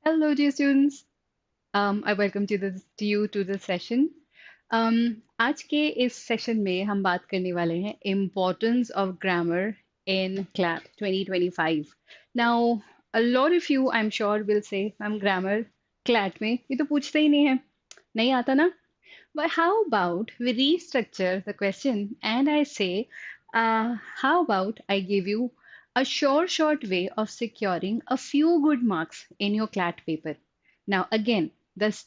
Hello, dear students. I welcome to you to the session. आज के इस session में हम बात करने वाले हैं importance of grammar in CLAT 2025. Now, a lot of you, I'm sure, will say, "ma'am grammar CLAT में ये तो पूछते ही नहीं आता ना?" But how about we restructure the question and I say, how about I give you a short way of securing a few good marks in your CLAT paper? Now, again, this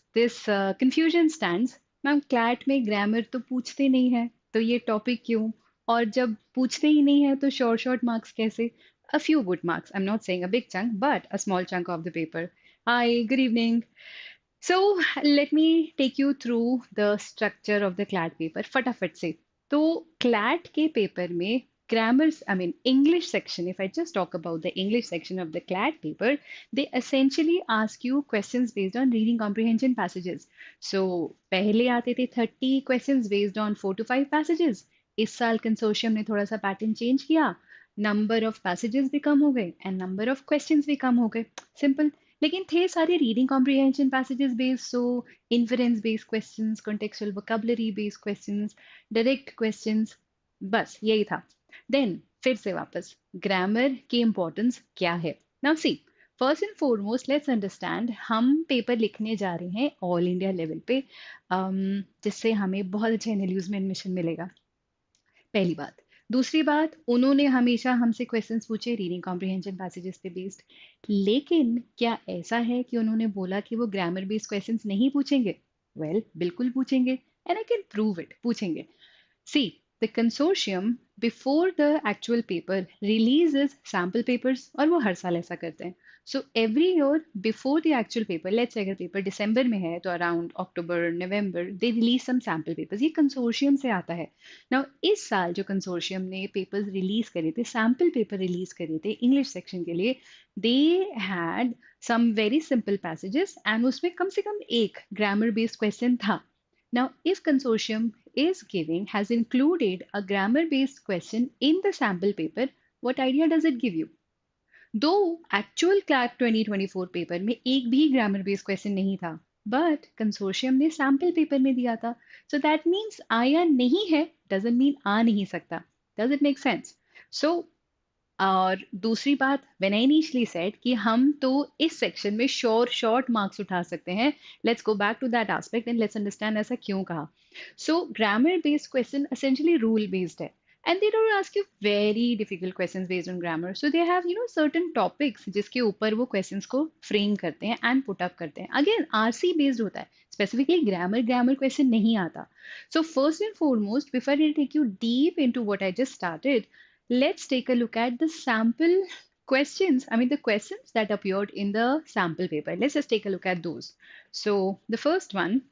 confusion stands. Ma'am CLAT में grammar तो पूछते नहीं है तो ये topic क्यों और जब पूछते ही नहीं है तो शॉर्ट मार्क्स कैसे a few good marks. I'm not saying a big chunk, but a small chunk of the paper. Hi, good evening. So let me take you through the structure of the CLAT paper फटाफट से तो CLAT के paper में grammars I mean English section if I just talk about the English section of the CLAT paper they essentially ask you questions based on reading comprehension passages so पहले आते थे 30 questions based on 4 to 5 passages इस साल consortium ने थोड़ा सा pattern change किया number of passages भी कम हो गए एंड नंबर ऑफ क्वेश्चंस भी कम हो गए सिंपल लेकिन थे सारे reading comprehension passages based so inference based questions contextual vocabulary based questions direct questions बस यही था देन फिर से वापस ग्रामर की इंपॉर्टेंस क्या है now see first and foremost let's understand हम पेपर लिखने जा रहे हैं ऑल इंडिया लेवल पे जिससे हमें बहुत अच्छे एनएलयूज में एडमिशन मिलेगा पहली बात दूसरी बात उन्होंने हमेशा हमसे क्वेश्चंस पूछे रीडिंग कॉम्प्रिहेंशन पैसेजेस पे बेस्ड लेकिन क्या ऐसा है कि उन्होंने बोला कि वो ग्रामर बेस्ड क्वेश्चंस नहीं पूछेंगे बिल्कुल पूछेंगे and I can prove it पूछेंगे see the consortium before the actual paper releases sample papers और वो हर साल ऐसा करते हैं so every year before the actual paper let's अगर पेपर दिसंबर में है तो around October November they release some sample papers ये कंसोर्शियम से आता है नाउ इस साल जो कंसोर्शियम ने पेपर्स रिलीज करे थे सैम्पल पेपर रिलीज करे थे इंग्लिश सेक्शन के लिए they had some very simple passages and उसमें कम से कम एक ग्रामर बेस्ड क्वेश्चन था Now, if consortium is giving has included a grammar-based question in the sample paper, what idea does it give you? दो actual CLAT 2024 paper में एक भी ग्रामर बेस्ड क्वेश्चन नहीं था बट कंसोर्शियम ने sample paper में दिया था सो दैट मीन्स आया नहीं है डजंट मीन आ नहीं सकता does it make sense so और दूसरी बात व्हेन आई इनिशियली सेड कि हम तो इस सेक्शन में शॉर्ट मार्क्स उठा सकते हैं let's go back to that aspect and let's understand ऐसा क्यों कहा so grammar based question essentially rule based है and they don't ask you very difficult questions based on grammar so they have certain topics जिसके ऊपर वो questions को frame करते हैं and put up करते हैं again RC based होता है specifically grammar question नहीं आता so first and foremost before I take you deep into what I just started let's take a look at the sample questions. I mean, the questions that appeared in the sample paper. Let's just take a look at those. So, the first one,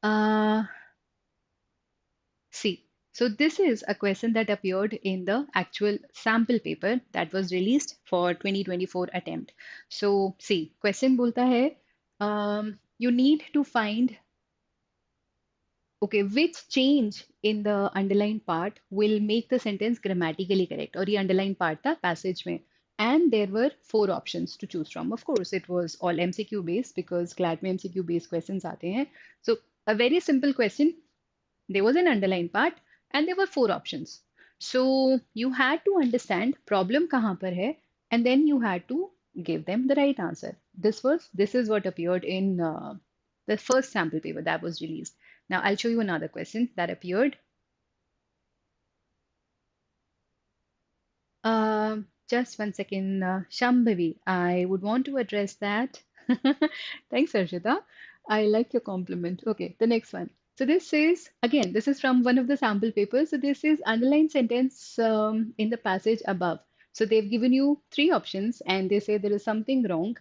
uh, see. So, this is a question that appeared in the actual sample paper that was released for 2024 attempt. So, see, question बोलता है, you need to find okay, which change in the underlined part will make the sentence grammatically correct? और ये underlined part था passage में. And there were 4 options to choose from. Of course, it was all MCQ based because CLAT में MCQ based questions आते हैं. So a very simple question. There was an underlined part and there were 4 options. So you had to understand problem कहाँ पर है and then you had to give them the right answer. This is what appeared in the first sample paper that was released. Now I'll show you another question that appeared. Just one second, Shambhavi. I would want to address that. Thanks, Arshita. I like your compliment. Okay, the next one. So this is, again, this is from one of the sample papers. So this is underlined sentence in the passage above. So they've given you 3 options and they say there is something wrong.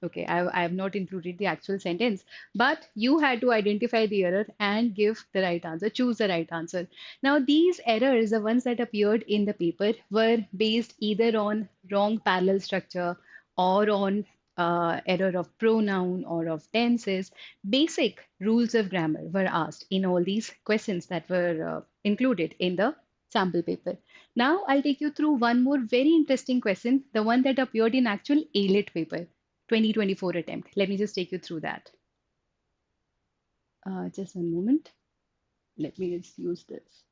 Okay, I have not included the actual sentence, but you had to identify the error and give the right answer, choose the right answer. Now, these errors, the ones that appeared in the paper, were based either on wrong parallel structure or on error of pronoun or of tenses. Basic rules of grammar were asked in all these questions that were included in the sample paper. Now I'll take you through one more very interesting question, the one that appeared in actual AILET paper, 2024 attempt. Let me just take you through that. Just one moment. Let me just use this.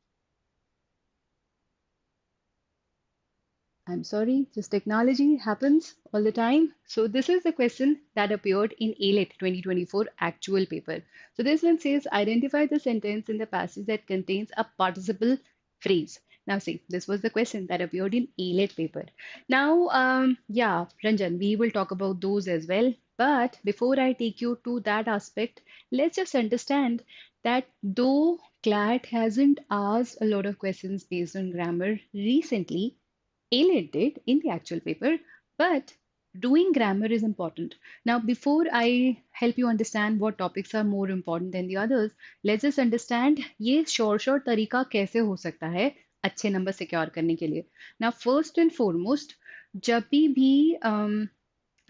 I'm sorry, just technology happens all the time. So this is the question that appeared in AILET 2024 actual paper. So this one says, identify the sentence in the passage that contains a participle phrase. Now see, this was the question that appeared in AILET paper. Now, yeah, Ranjan, we will talk about those as well. But before I take you to that aspect, let's just understand that though CLAT hasn't asked a lot of questions based on grammar recently, AILET did in the actual paper, but doing grammar is important. Now, before I help you understand what topics are more important than the others, let's just understand ये short तरीका कैसे हो सकता है अच्छे number secure करने के लिए. Now, first and foremost, जब भी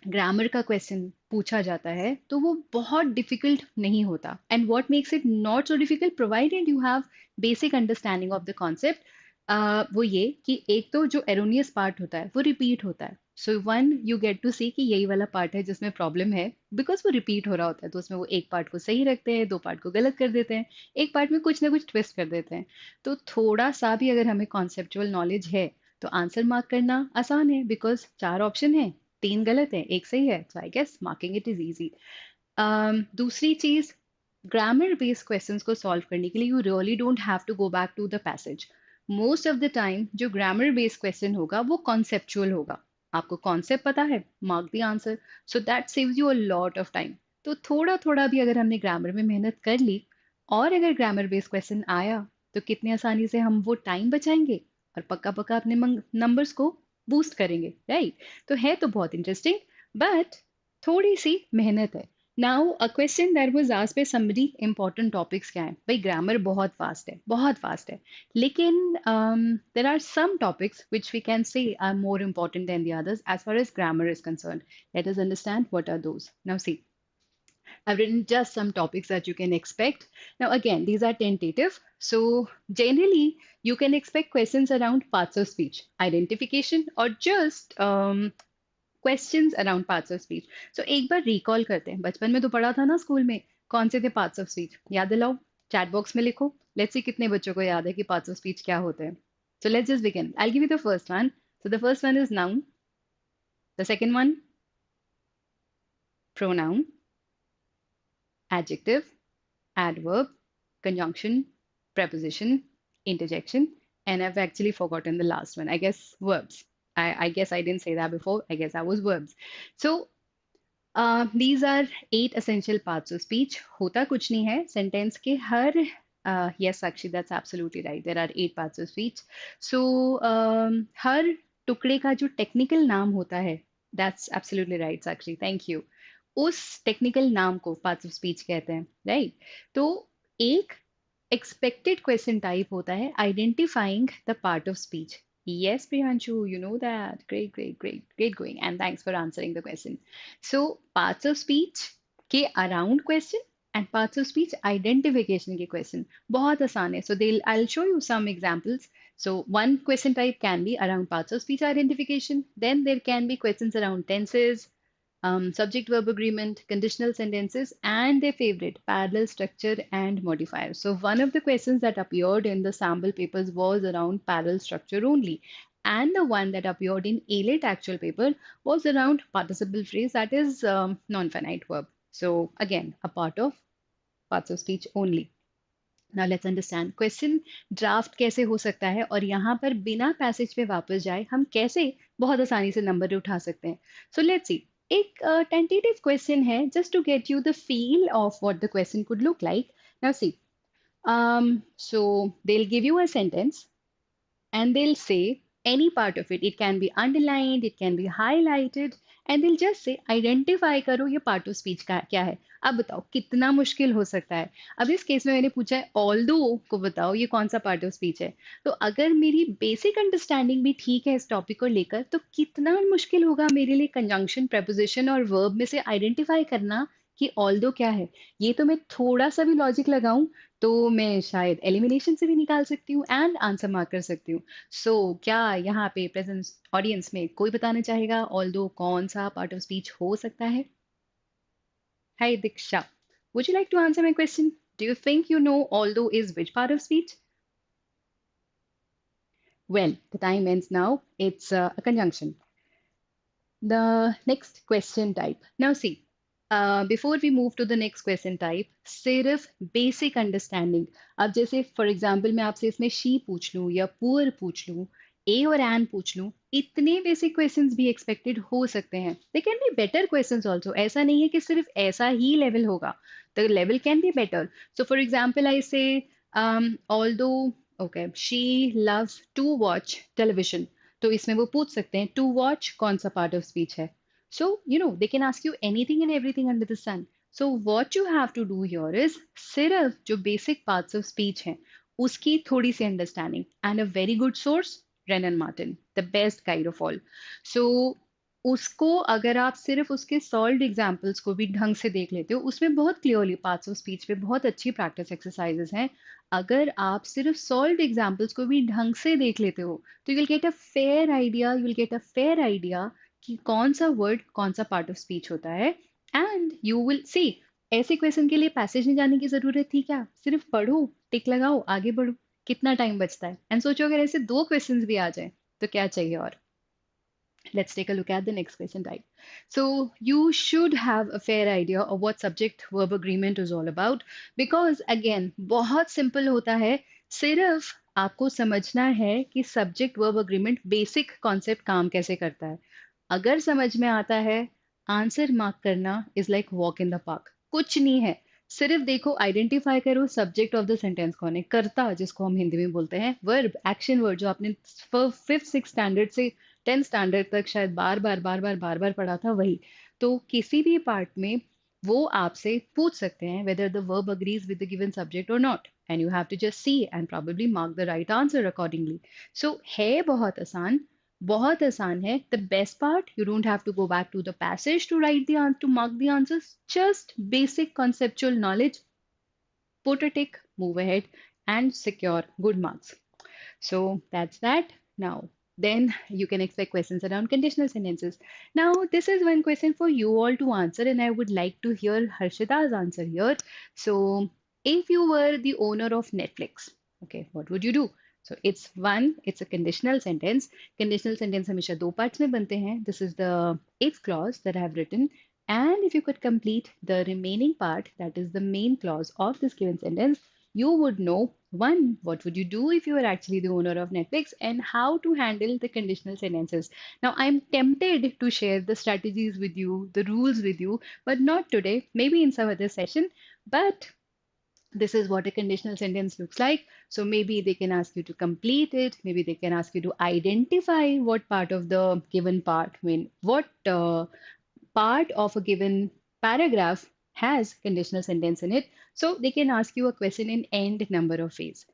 ग्रामर का क्वेश्चन पूछा जाता है तो वो बहुत डिफिकल्ट नहीं होता and what makes it not so difficult provided you have basic understanding of the concept वो ये कि एक तो जो एरोनियस पार्ट होता है वो रिपीट होता है so one you get to see कि यही वाला पार्ट है जिसमें प्रॉब्लम है बिकॉज वो रिपीट हो रहा होता है तो उसमें वो एक पार्ट को सही रखते हैं दो पार्ट को गलत कर देते हैं एक पार्ट में कुछ ना कुछ ट्विस्ट कर देते हैं तो थोड़ा सा भी अगर हमें कॉन्सेप्चुअल नॉलेज है तो आंसर मार्क करना आसान है बिकॉज चार ऑप्शन है तीन गलत है एक सही है so I guess marking it is easy दूसरी चीज ग्रामर बेस्ड क्वेश्चंस को सॉल्व करने के लिए you really don't have to go back to the passage most of the time जो ग्रामर बेस्ड क्वेश्चन होगा वो कॉन्सेप्चुअल होगा आपको कॉन्सेप्ट पता है mark the answer so that saves you a lot of time तो थोड़ा थोड़ा भी अगर हमने ग्रामर में मेहनत कर ली और अगर ग्रामर बेस्ड क्वेश्चन आया तो कितनी आसानी से हम वो टाइम बचाएंगे और पक्का पक्का अपने नंबर्स को बूस्ट करेंगे राइट तो है तो बहुत इंटरेस्टिंग बट थोड़ी सी मेहनत है now a question that was asked by somebody important topics क्या है भाई ग्रामर बहुत फास्ट है लेकिन there are some topics which we can say are more important than the others as far as grammar is concern let us understand what are those now see I've written just some topics that you can expect. Now, again, these are tentative. So, generally, you can expect questions around parts of speech, identification, or just questions around parts of speech. So, एक बार recall करते हैं बचपन में तो पढ़ा था ना school में कौन से थे parts of speech याद दिलाओ chat box में लिखो let's see कितने बच्चों को याद है कि parts of speech क्या होते हैं so let's just begin I'll give you the first one so the first one is noun the second one pronoun adjective, adverb, conjunction, preposition, interjection, and I've actually forgotten the last one. I guess verbs. I guess I didn't say that before. I guess that was verbs. So these are 8 essential parts of speech. होता कुछ नहीं है sentence के हर yes, actually, that's absolutely right. There are 8 parts of speech. So हर टुकड़े का जो technical नाम होता है that's absolutely right, Sakshi. Thank you. उस टेक्निकल नाम को पार्ट्स ऑफ स्पीच कहते हैं राइट तो एक एक्सपेक्टेड क्वेश्चन टाइप होता है identifying the part of speech yes Priyanshu you know that great going and thanks for answering the question so parts of speech के around question and parts of speech identification के question बहुत आसान है so I'll show you some examples so one question type can be around parts of speech identification then there can be questions around tenses subject verb agreement, conditional sentences, and their favorite, parallel structure and modifiers. So, one of the questions that appeared in the sample papers was around parallel structure only. And the one that appeared in AILET actual paper was around participle phrase, that is non-finite verb. So, again, a part of parts of speech only. Now let's understand question draft कैसे हो सकता है और यहाँ पर बिना passage पे वापस जाए हम कैसे बहुत आसानी से नंबर उठा सकते हैं so let's see एक tentative question है just to get you the feel of what the question could look like now see so they'll give you a sentence and they'll say any part of it. It can be underlined, it can be highlighted, and they'll just say identify करो ये part of speech का क्या है. अब बताओ कितना मुश्किल हो सकता है. अब इस केस में मैंने पूछा है although को बताओ ये कौन सा part of speech है. तो अगर मेरी basic understanding भी ठीक है इस topic को लेकर तो कितना मुश्किल होगा मेरे लिए conjunction, preposition और verb में से identify करना कि although क्या है. ये तो मैं थोड़ा सा भी logic लगाऊं तो मैं शायद एलिमिनेशन से भी निकाल सकती हूँ एंड आंसर मार्क कर सकती हूँ. सो क्या यहाँ पे प्रेजेंट ऑडियंस में कोई बताना चाहेगा ऑल्दो कौन सा पार्ट ऑफ स्पीच हो सकता है? Hi Diksha, would you like to answer my question? Do you think you know although is which part of speech? Well, the time ends now. It's a conjunction. The next question type. Now see, before we move to the next question type, सिर्फ basic understanding. अब जैसे for example मैं आपसे इसमें she पूछ लूँ या poor पूछ लूँ, a और an पूछ लूँ, इतने basic questions भी expected हो सकते हैं. They can be better questions also. ऐसा नहीं है कि सिर्फ ऐसा ही level होगा. The level can be better. So for example, I say, although, okay, she loves to watch television. तो इसमें वो पूछ सकते हैं टू वॉच कौन सा पार्ट ऑफ स्पीच है. So they can ask you anything and everything under the sun. So what you have to do here is सिर्फ जो बेसिक पार्ट्स ऑफ स्पीच हैं उसकी थोड़ी सी understanding and a very good source, Wren and Martin, the best guide of all. So उसको अगर आप सिर्फ उसके सॉल्व्ड एग्जाम्पल्स को भी ढंग से देख लेते हो, उसमें बहुत क्लियरली पार्ट्स ऑफ स्पीच पे बहुत अच्छी प्रैक्टिस एक्सरसाइजेस हैं. अगर आप सिर्फ सॉल्व्ड एग्जाम्पल्स को भी ढंग से देख लेते हो तो you will get a fair idea, you will get a fair idea कि कौन सा वर्ड कौन सा पार्ट ऑफ स्पीच होता है. एंड यू विल सी, ऐसे क्वेश्चन के लिए पैसेज में जाने की जरूरत थी क्या? सिर्फ पढ़ो, टिक लगाओ, आगे बढ़ो. कितना टाइम बचता है? एंड सोचो अगर ऐसे दो क्वेश्चंस भी आ जाए तो क्या चाहिए और. Let's take a look at the next question type. So you should have a fair idea of what subject verb agreement is all about because again बहुत simple होता है. सिर्फ आपको समझना है कि subject verb agreement basic concept काम कैसे करता है. अगर समझ में आता है, आंसर मार्क करना is like walk in the park. कुछ नहीं है, सिर्फ देखो आइडेंटिफाई करो सब्जेक्ट ऑफ द सेंटेंस कौन है. कर्ता जिसको हम हिंदी में बोलते हैं, वर्ब एक्शन वर्ड जो आपने फिफ्थ सिक्स स्टैंडर्ड से 10th स्टैंडर्ड तक शायद बार बार पढ़ा था वही. तो किसी भी पार्ट में वो आपसे पूछ सकते हैं whether the verb agrees with the given subject or not, and you have to just see and probably mark the right answer accordingly. So है बहुत आसान है. The best part, you don't have to go back to the passage to write the answer, to mark the answers. Just basic conceptual knowledge. Put a tick, move ahead, and secure good marks. So that's that. Now, then you can expect questions around conditional sentences. Now, this is one question for you all to answer, and I would like to hear Harshita's answer here. So, if you were the owner of Netflix, okay, what would you do? So it's a conditional sentence. Conditional sentence हमेशा दो parts में बनते हैं. This is the if clause that I have written. And if you could complete the remaining part, that is the main clause of this given sentence, you would know one, what would you do if you were actually the owner of Netflix, and how to handle the conditional sentences. Now, I'm tempted to share the strategies with you, the rules with you, but not today, maybe in some other session. But this is what a conditional sentence looks like. So maybe they can ask you to complete it. Maybe they can ask you to identify what part of the given part, I mean, what part of a given paragraph has conditional sentence in it. So they can ask you a question in end number of ways.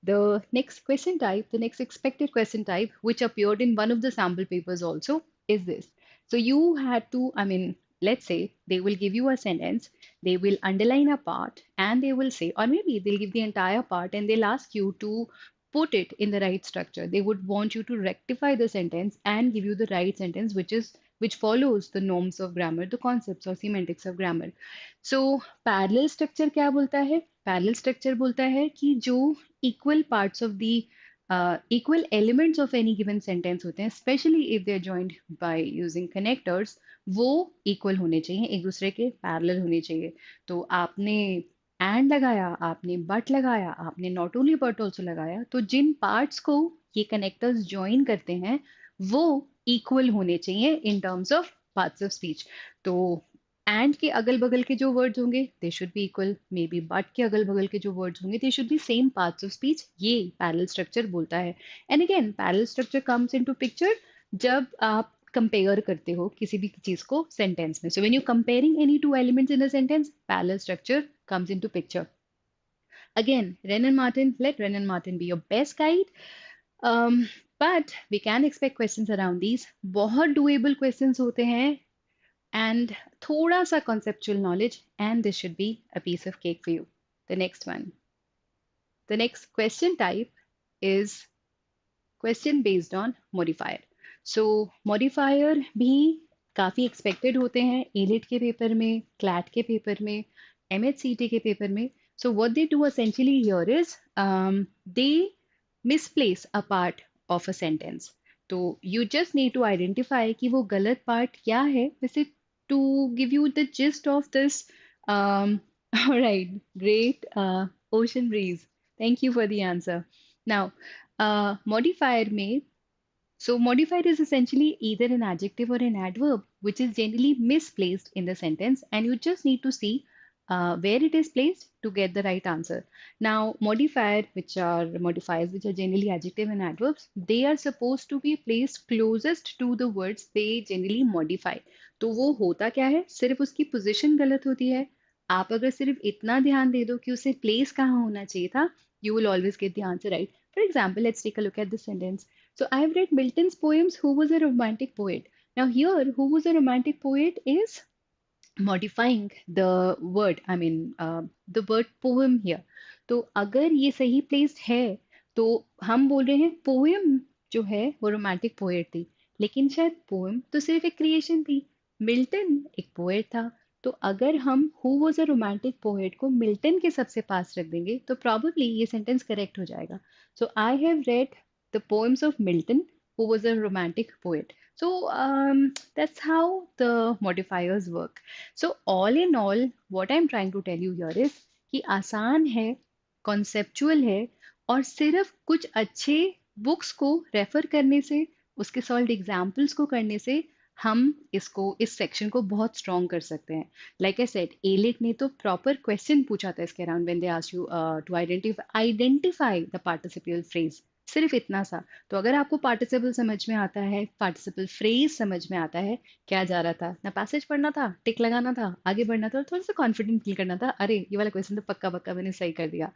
The next question type, the next expected question type, which appeared in one of the sample papers also, is this. So you had to, I mean, let's say they will give you a sentence, they will underline a part, and they will say, or maybe they'll give the entire part and they'll ask you to put it in the right structure. They would want you to rectify the sentence and give you the right sentence, which follows the norms of grammar, the concepts or semantics of grammar. So parallel structure क्या बोलता है? Parallel structure बोलता है कि जो equal parts of the equal elements of any given sentence होते हैं, especially if they are joined by using connectors, वो equal होने चाहिए, एक दूसरे के parallel होने चाहिए. तो आपने and लगाया, आपने but लगाया, आपने not only but also लगाया, तो जिन parts को ये connectors join करते हैं वो इक्वल होने चाहिए in terms of parts of speech. तो एंड के अगल बगल के जो वर्ड्स होंगे they should be equal, may be but के अगल बगल के जो वर्ड्स होंगे they should be same parts of speech. ये पैरेलल स्ट्रक्चर बोलता है. And again parallel structure comes into picture जब आप कंपेयर करते हो किसी भी चीज को सेंटेंस में. So when you comparing any two elements in a sentence, parallel structure comes into picture. Again, Ren and Martin, let Ren and Martin be your best guide. Um, but we can expect questions around these. बहुत doable questions होते हैं and थोड़ा सा conceptual knowledge and this should be a piece of cake for you. The next one. The next question type is question based on modifier. So modifier भी काफ़ी expected होते हैं elite के paper में, क्लैट के paper में, एमएचसीटी के paper में. So what they do essentially here is they misplace a part of a sentence. तो you just need to identify कि वो गलत पार्ट क्या है. वैसे to give you the gist of this, right, great, ocean breeze, thank you for the answer. Now modifier may, so modifier is essentially either an adjective or an adverb which is generally misplaced in the sentence, and you just need to see where it is placed to get the right answer. Now modifiers which are generally adjective and adverbs, they are supposed to be placed closest to the words they generally modify. तो वो होता क्या है, सिर्फ उसकी position गलत होती है. आप अगर सिर्फ इतना ध्यान दे दो कि उसे प्लेस कहाँ होना चाहिए था, you will always get the answer right. For example, let's take a look at the sentence. So I have read Milton's poems. Who was a romantic poet? Now here, who was a romantic poet is modifying the word, I mean the word poem here. तो अगर ये सही placed है तो हम बोल रहे हैं पोएम जो है वो रोमांटिक पोएट थी, लेकिन शायद पोएम तो सिर्फ एक क्रिएशन थी, मिल्टन एक पोएट था. तो अगर हम who was a romantic poet को मिल्टन के सबसे पास रख देंगे तो प्रॉबली ये सेंटेंस करेक्ट हो जाएगा. So I have read the poems of Milton who was a romantic poet. So that's how the modifiers work. So all in all, what I'm trying to tell you here is कि आसान है, conceptual है, और सिर्फ कुछ अच्छे books को refer करने से, उसके सॉल्व एग्जाम्पल्स को करने से हम इस सेक्शन को बहुत स्ट्रॉन्ग कर सकते हैं. लाइक आई सेड, एलिट ने तो प्रॉपर क्वेश्चन पूछा था इसके around when they asked you to identify the participle phrase. सिर्फ इतना सा. तो अगर आपको पार्टिसिपल समझ में आता है, पार्टिसिपल फ्रेज समझ में आता है, क्या जा रहा था ना, पैसेज पढ़ना था, टिक लगाना था, आगे बढ़ना था, और थोड़ा सा कॉन्फिडेंट फील करना था, अरे ये वाला क्वेश्चन तो पक्का पक्का मैंने सही कर दिया.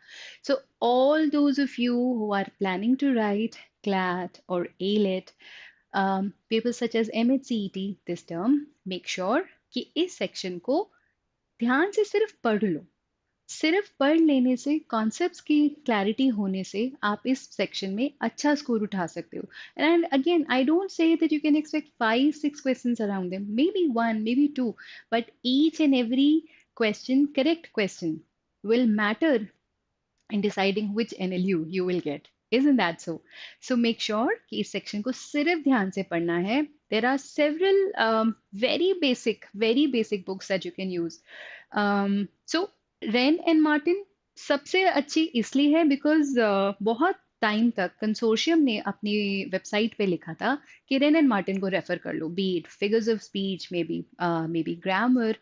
So all those of you who are planning to write CLAT or AILET, papers such as MHCET this term, make sure कि इस सेक्शन को ध्यान से सिर्फ पढ़ लो. सिर्फ पढ़ लेने से, कॉन्सेप्ट्स की क्लैरिटी होने से आप इस सेक्शन में अच्छा स्कोर उठा सकते हो. And again, I don't say that you can expect 5-6 questions around them, may be 1, may be 2, but each and every question, correct question, will matter in deciding which NLU you will get. Isn't that so? So make sure कि इस section को सिर्फ ध्यान से पढ़ना है. There are several very basic books that you can use. So rain and Martin सबसे अच्छी इसलिए है बिकॉज बहुत टाइम तक कंसोर्शियम ने अपनी वेबसाइट पे लिखा था कि रेन एंड मार्टिन को रेफर कर लो, be it figures of speech, may be grammar.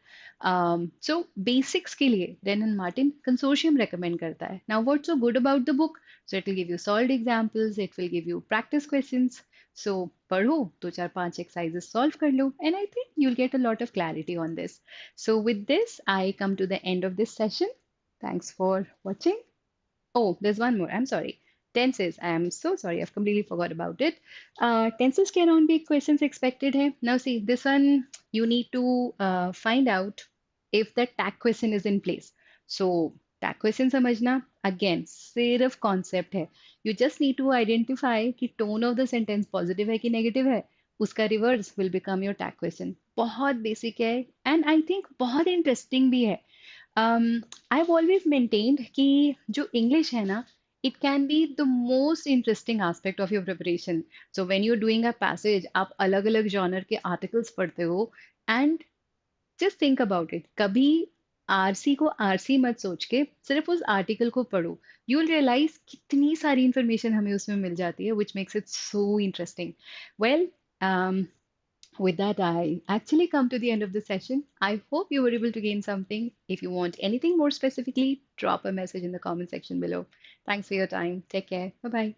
So basics के लिए Wren and Martin consortium recommend करता है. Now what's so good about the book? So it will give you solved examples, it will give you practice questions. So पढ़ो, 2-4-5 exercises solve कर लो, and I think you'll get a lot of clarity on this. So with this, I come to the end of this session. Thanks for watching. Oh, there's one more. I'm sorry. Tenses. I am so sorry. I've completely forgot about it. Tenses cannot be questions expected hai. Now see, this one you need to find out if the tag question is in place. So tag question समझना again सिर्फ concept है. You just need to identify कि tone of the sentence positive है कि negative है. उसका reverse will become your tag question. बहुत basic है and I think बहुत interesting भी है. I've always maintained कि जो English है ना, it can be the most interesting aspect of your preparation. So when you're doing a passage, आप अलग अलग genre के articles पढ़ते हो, and just think about it. कभी आरसी को आरसी मत सोच के सिर्फ उस आर्टिकल को पढ़ो. यू विल रियलाइज कितनी सारी इंफॉर्मेशन हमें उसमें मिल जाती है, which makes it so interesting. Well, with that, I actually come to the end of the session. I hope you were able to gain something. If you want anything more specifically, drop a message in the comment section below. Thanks for your time. Take care. Bye bye.